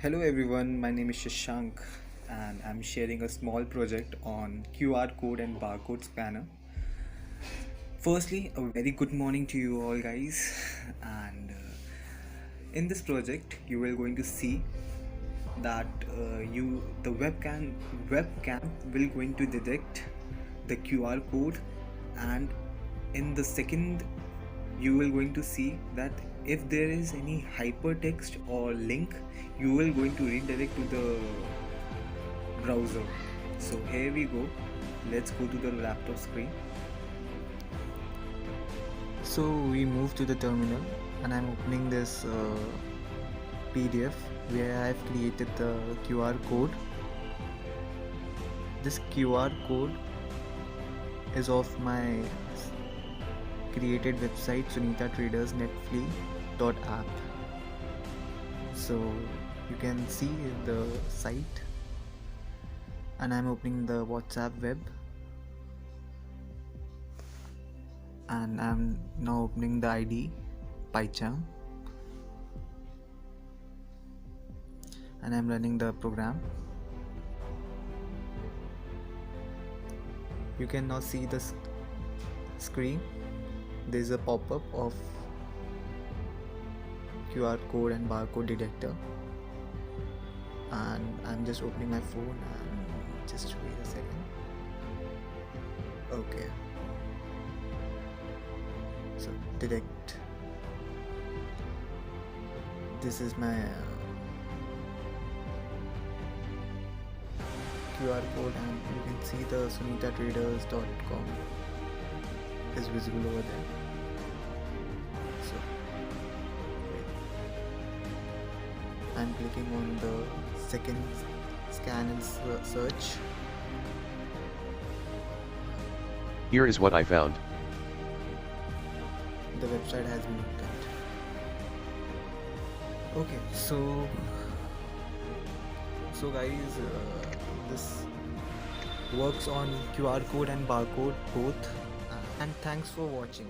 Hello everyone, my name is Shashank and I'm sharing a small project on QR code and barcode scanner. Firstly, a very good morning to you all guys and in this project you will going to see that the webcam will going to detect the QR code, and in the second you will going to see that if there is any hypertext or link, you will going to redirect to the browser. So here we go, let's go to the laptop screen. So we move to the terminal and I'm opening this PDF where I have created the QR code. This QR code is of my created website sunitatradersnetfly.app. So you can see the site and I'm opening the WhatsApp web and I'm now opening the ID PyCharm and I'm running the program. You can now see the screen. There is a pop-up of QR code and barcode detector, and I'm just opening my phone and just wait a second. Okay, so detect. This is my QR code and you can see the sunitatraders.com is visible over there. So I'm clicking on the second scan and search. Here is what I found. The website has been looked at. Okay, so guys, this works on QR code and barcode both, and thanks for watching.